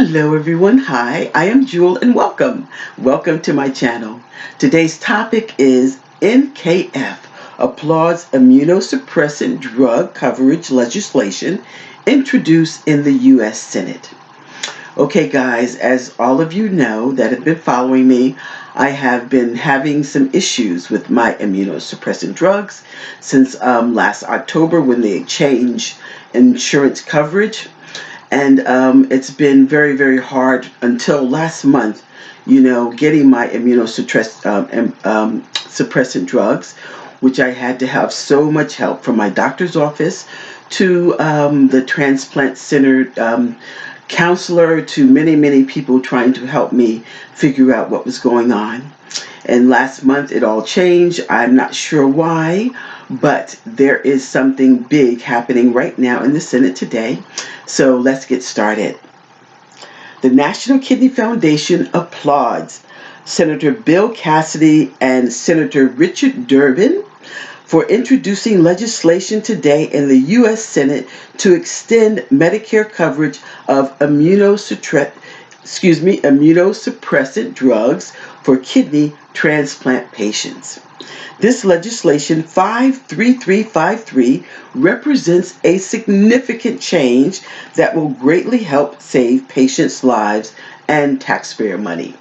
Hello everyone, hi, I am Jewel and welcome. Welcome to my channel. Today's topic is KKF, Applauds Immunosuppressant Drug Coverage Legislation introduced in the U.S. Senate. Okay guys, as all of you know that have been following me, I have been having some issues with my immunosuppressant drugs since last October when they changed insurance coverage. And it's been very, very hard until last month, getting my suppressant drugs, which I had to have so much help from my doctor's office to the transplant center counselor, to many, many people trying to help me figure out what was going on. And last month it all changed. I'm not sure why, but there is something big happening right now in the Senate today. So let's get started. The National Kidney Foundation applauds Senator Bill Cassidy and Senator Richard Durbin for introducing legislation today in the U.S. Senate to extend Medicare coverage of immunosuppressant drugs for kidney transplant patients. This legislation 53353 represents a significant change that will greatly help save patients' lives and taxpayer money.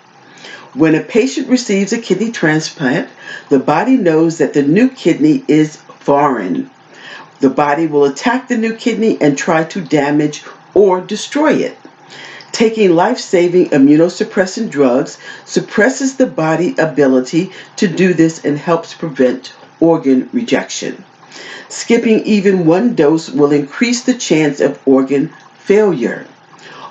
When a patient receives a kidney transplant, the body knows that the new kidney is foreign. The body will attack the new kidney and try to damage or destroy it. Taking life-saving immunosuppressant drugs suppresses the body's ability to do this and helps prevent organ rejection. Skipping even one dose will increase the chance of organ failure.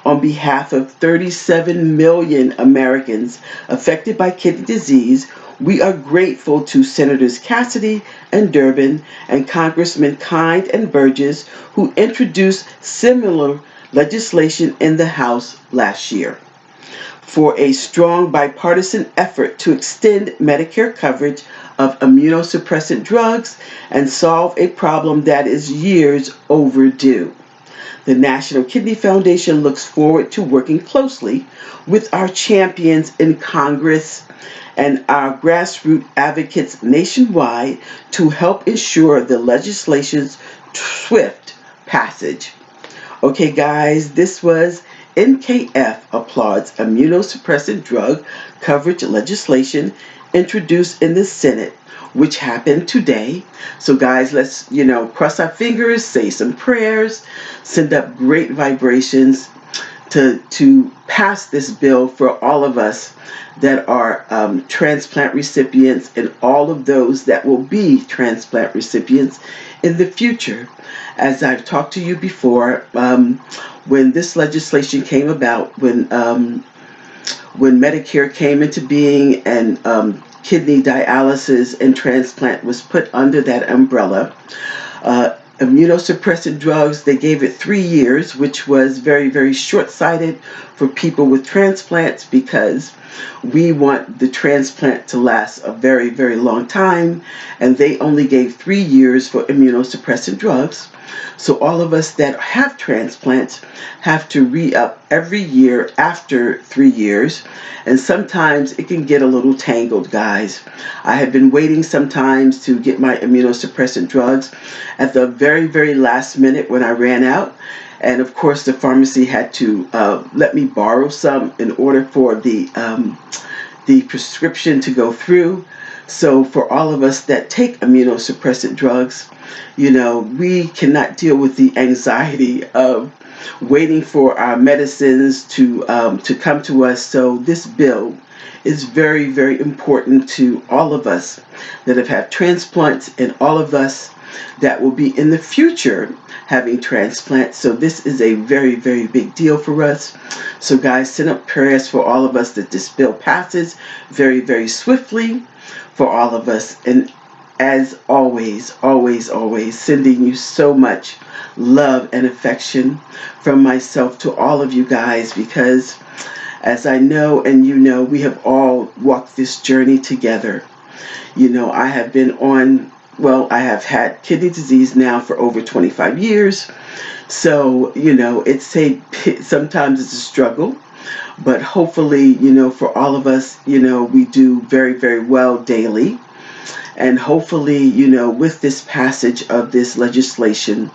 On behalf of 37 million Americans affected by kidney disease, we are grateful to Senators Cassidy and Durbin and Congressmen Kind and Burgess, who introduced similar legislation in the House last year, for a strong bipartisan effort to extend Medicare coverage of immunosuppressant drugs and solve a problem that is years overdue. The National Kidney Foundation looks forward to working closely with our champions in Congress and our grassroots advocates nationwide to help ensure the legislation's swift passage. Okay guys, this was KKF Applauds Immunosuppressant Drug Coverage Legislation introduced in the Senate, which happened today. So guys, let's, cross our fingers, say some prayers, send up great vibrations to pass this bill for all of us that are transplant recipients and all of those that will be transplant recipients in the future. As I've talked to you before, when this legislation came about, when Medicare came into being and kidney dialysis and transplant was put under that umbrella, immunosuppressant drugs, they gave it 3 years, which was very, very short-sighted for people with transplants, because we want the transplant to last a very, very long time, and they only gave 3 years for immunosuppressant drugs. So all of us that have transplants have to re-up every year after 3 years, and sometimes it can get a little tangled, guys. I have been waiting sometimes to get my immunosuppressant drugs at the very, very last minute when I ran out, and of course the pharmacy had to let me borrow some in order for the prescription to go through. So for all of us that take immunosuppressant drugs, we cannot deal with the anxiety of waiting for our medicines to come to us. So this bill is very, very important to all of us that have had transplants and all of us that will be in the future having transplants. So this is a very, very big deal for us. So guys, send up prayers for all of us that this bill passes very, very swiftly for all of us. And as always, always, always, sending you so much love and affection from myself to all of you guys, because as I know and we have all walked this journey together. I have been I have had kidney disease now for over 25 years. So, sometimes it's a struggle. But hopefully, for all of us, we do very, very well daily. And hopefully, with this passage of this legislation,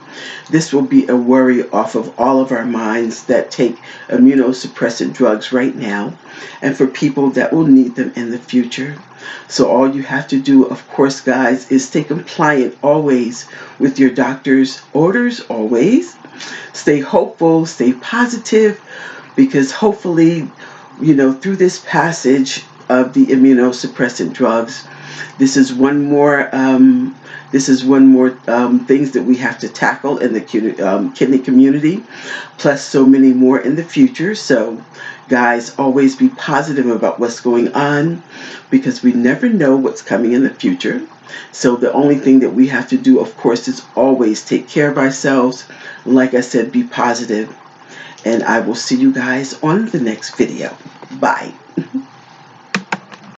this will be a worry off of all of our minds that take immunosuppressant drugs right now, and for people that will need them in the future. So all you have to do, of course, guys, is stay compliant always with your doctor's orders, always. Stay hopeful, stay positive, because hopefully, through this passage of the immunosuppressant drugs, this is one more things that we have to tackle in the kidney community, plus so many more in the future. So guys, always be positive about what's going on, because we never know what's coming in the future. So the only thing that we have to do, of course, is always take care of ourselves. Like I said, be positive. And I will see you guys on the next video. Bye.